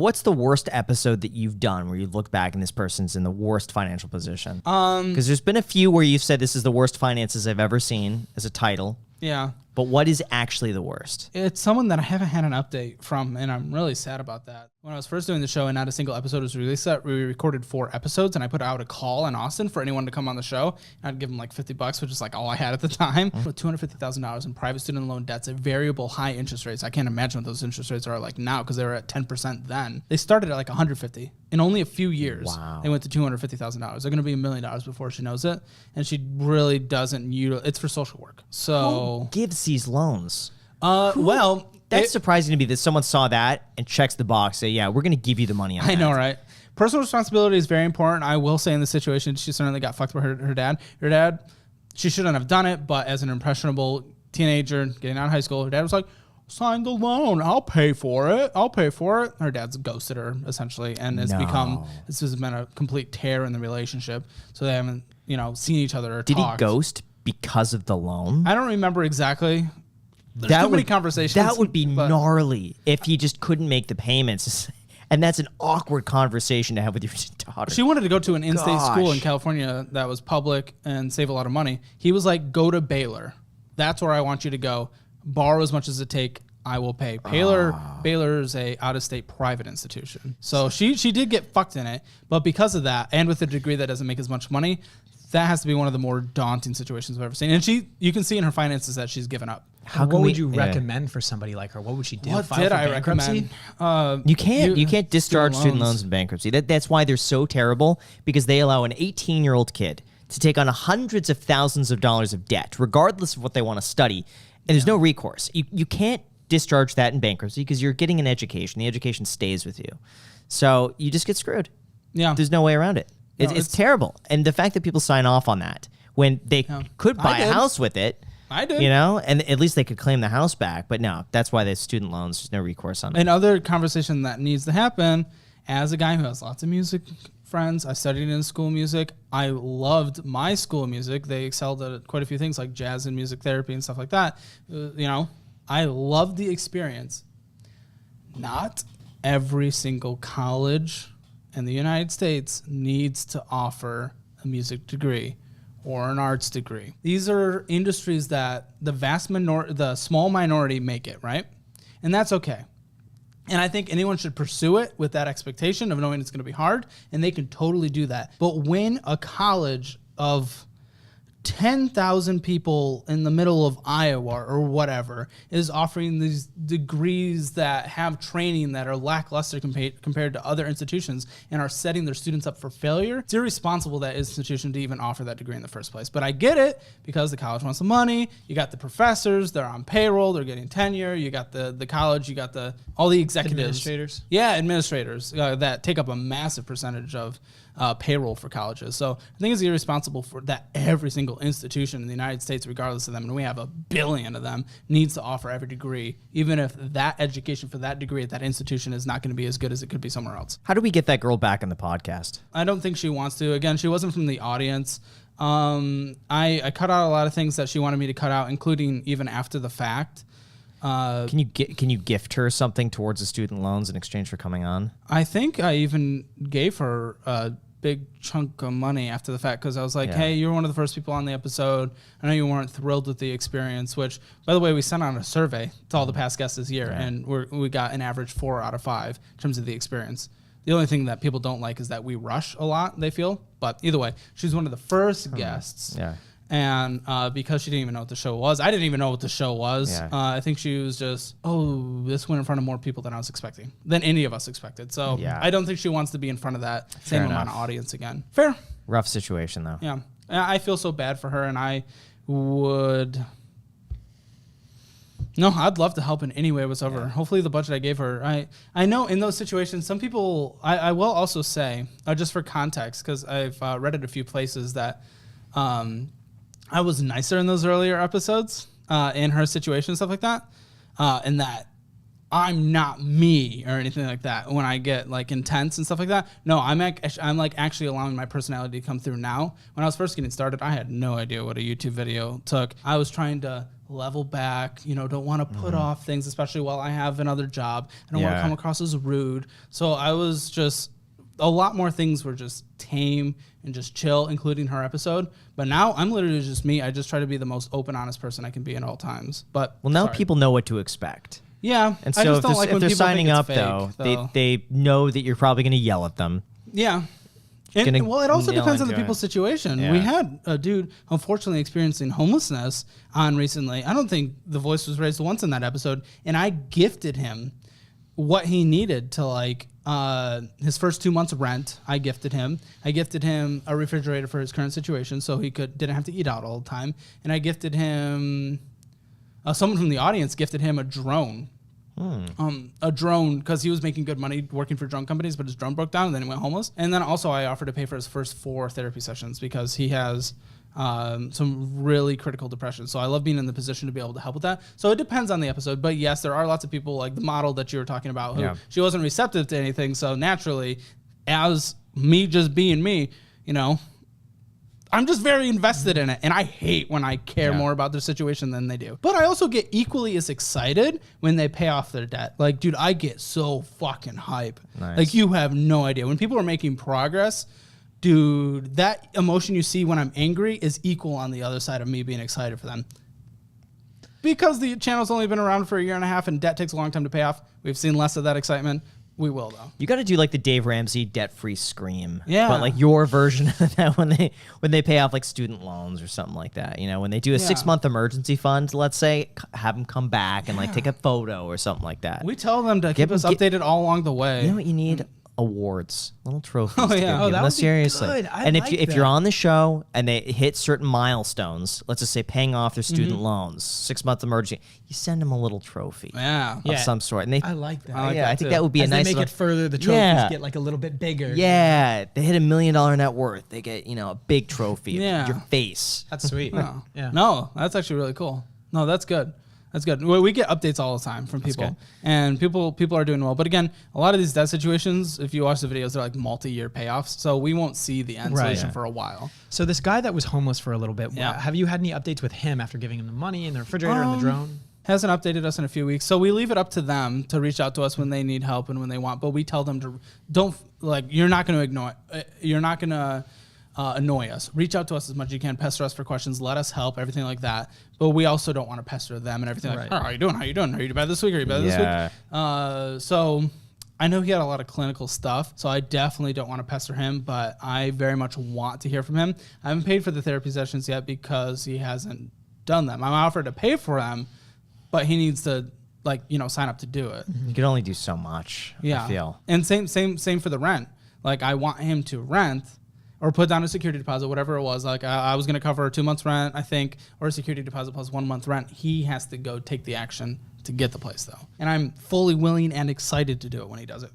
what's the worst episode that you've done where you look back and this person's in the worst financial position? Because there's been a few where you've said this is the worst finances I've ever seen as a title. Yeah. But what is actually the worst? It's someone that I haven't had an update from, and I'm really sad about that. When I was first doing the show and not a single episode was released, we recorded 4 episodes, and I put out a call in Austin for anyone to come on the show. I'd give them like $50, which is like all I had at the time. With $250,000 in private student loan debts at variable high interest rates. I can't imagine what those interest rates are like now because they were at 10% then. They started at like 150. In only a few years, they went to $250,000. They're going to be $1 million before she knows it, and she really doesn't utilize. It's for social work. So who gives these loans? Well, that's surprising to me that someone saw that and checks the box. Say, yeah, we're going to give you the money on that. I know, right? Personal responsibility is very important. I will say in this situation, she certainly got fucked by her dad. Her dad, she shouldn't have done it, but as an impressionable teenager getting out of high school, her dad was like, sign the loan. I'll pay for it. I'll pay for it. Her dad's ghosted her, essentially, and this has been a complete tear in the relationship. So they haven't, seen each other or talked. Did he ghost because of the loan? I don't remember exactly. There's too many conversations. That would be gnarly if he just couldn't make the payments. And that's an awkward conversation to have with your daughter. She wanted to go to an in-state school in California that was public and save a lot of money. He was like, go to Baylor. That's where I want you to go. Borrow as much as it take. I will pay. Baylor's a out-of-state private institution. So she did get fucked in it. But because of that, and with a degree that doesn't make as much money, that has to be one of the more daunting situations I've ever seen. And you can see in her finances that she's given up. What would you recommend for somebody like her? What would she do? What did I recommend? You can't discharge student loans in bankruptcy. That's why they're so terrible, because they allow an 18-year-old kid to take on hundreds of thousands of dollars of debt, regardless of what they want to study, and there's no recourse. You can't discharge that in bankruptcy because you're getting an education. The education stays with you. So you just get screwed. Yeah. There's no way around it. It's terrible. And the fact that people sign off on that when they could buy a house with it, I did. And at least they could claim the house back. But no, that's why there's student loans. There's no recourse on it. Another conversation that needs to happen, as a guy who has lots of music friends, I studied in school music. I loved my school music. They excelled at quite a few things like jazz and music therapy and stuff like that. I loved the experience. Not every single college in the United States needs to offer a music degree or an arts degree. These are industries that the small minority make it, right? And that's okay. And I think anyone should pursue it with that expectation of knowing it's going to be hard, and they can totally do that. But when a college of 10,000 people in the middle of Iowa or whatever is offering these degrees that have training that are lackluster compared to other institutions and are setting their students up for failure, it's irresponsible that institution to even offer that degree in the first place. But I get it, because the college wants the money. You got the professors, they're on payroll, they're getting tenure. You got the college, you got all the executives. Administrators. Yeah, administrators that take up a massive percentage of payroll for colleges. So I think it's irresponsible for that every single institution in the United States, regardless of them, and we have 1 billion of them, needs to offer every degree, even if that education for that degree at that institution is not going to be as good as it could be somewhere else. How do we get that girl back on the podcast? I don't think she wants to. Again, she wasn't from the audience. I cut out a lot of things that she wanted me to cut out, including even after the fact. Can you gift her something towards the student loans in exchange for coming on? I think I even gave her a big chunk of money after the fact, because I was like, hey, you were one of the first people on the episode. I know you weren't thrilled with the experience, which, by the way, we sent out a survey to all the past guests this year, and we got an average 4 out of 5 in terms of the experience. The only thing that people don't like is that we rush a lot, they feel. But either way, she's one of the first guests. Yeah. And because she didn't even know what the show was, I didn't even know what the show was. Yeah. I think she was just, this went in front of more people than I was expecting, than any of us expected. So I don't think she wants to be in front of that same amount of audience again. Fair. Rough situation, though. Yeah. I feel so bad for her, and I would... No, I'd love to help in any way whatsoever. Yeah. Hopefully the budget I gave her. I know in those situations, some people... I will also say, just for context, because I've read it a few places, that... I was nicer in those earlier episodes in her situation and stuff like that, and that I'm not me or anything like that when I get like intense and stuff like that. No, I'm like actually allowing my personality to come through now. When I was first getting started, I had no idea what a YouTube video took. I was trying to level back, don't want to put off things, especially while I have another job. I don't want to come across as rude. So I was just, a lot more things were just tame and just chill, including her episode. But now I'm literally just me. I just try to be the most open, honest person I can be at all times. But now people know what to expect. Yeah. And so if they're signing up, though, they know that you're probably going to yell at them. Yeah. And, it also depends on the people's situation. Yeah. We had a dude, unfortunately, experiencing homelessness on recently. I don't think the voice was raised once in that episode. And I gifted him what he needed to his first 2 months of rent. I gifted him a refrigerator for his current situation so he didn't have to eat out all the time. And I gifted him, someone from the audience gifted him a drone. A drone, because he was making good money working for drone companies, but his drone broke down and then he went homeless. And then also I offered to pay for his first 4 therapy sessions because he has some really critical depression. So I love being in the position to be able to help with that. So it depends on the episode. But yes, there are lots of people like the model that you were talking about who she wasn't receptive to anything. So naturally, as me just being me, I'm just very invested in it, and I hate when I care more about their situation than they do. But I also get equally as excited when they pay off their debt. Like, dude, I get so fucking hype. Nice. Like, you have no idea. When people are making progress, dude, that emotion you see when I'm angry is equal on the other side of me being excited for them. Because the channel's only been around for 1.5 years and debt takes a long time to pay off, we've seen less of that excitement. We will, though. You got to do like the Dave Ramsey debt-free scream. Yeah. But like your version of that when they pay off like student loans or something like that. When they do a 6-month emergency fund, let's say, have them come back and like take a photo or something like that. We tell them to keep us updated all along the way. You know what you need? Awards, little trophies. Oh yeah, that would seriously. Good. And if you're on the show and they hit certain milestones, let's just say paying off their student loans, 6-month emergency, you send them a little trophy, of some sort. And I like that. I think that would be As a nice. They make it further. The trophies get like a little bit bigger. Yeah, they hit $1 million net worth. They get a big trophy of your face. That's sweet. No, that's actually really cool. No, that's good. That's good. We get updates all the time from people, and people are doing well. But again, a lot of these debt situations, if you watch the videos, they're like multi-year payoffs, so we won't see the end solution for a while. So this guy that was homeless for a little bit, have you had any updates with him after giving him the money and the refrigerator and the drone? Hasn't updated us in a few weeks, so we leave it up to them to reach out to us when they need help and when they want. But we tell them to you're not going to ignore it. You're not going to annoy us. Reach out to us as much as you can. Pester us for questions. Let us help. Everything like that. But we also don't want to pester them and everything like, oh, how are you doing? How you doing? Are you bad this week? Are you bad this week? So I know he had a lot of clinical stuff, so I definitely don't want to pester him, but I very much want to hear from him. I haven't paid for the therapy sessions yet because he hasn't done them. I'm offered to pay for them, but he needs to sign up to do it. You can only do so much, I feel. And same for the rent. Like, I want him to rent or put down a security deposit, whatever it was. Like, I was going to cover 2 months rent, I think, or a security deposit plus 1 month rent. He has to go take the action to get the place, though. And I'm fully willing and excited to do it when he does it.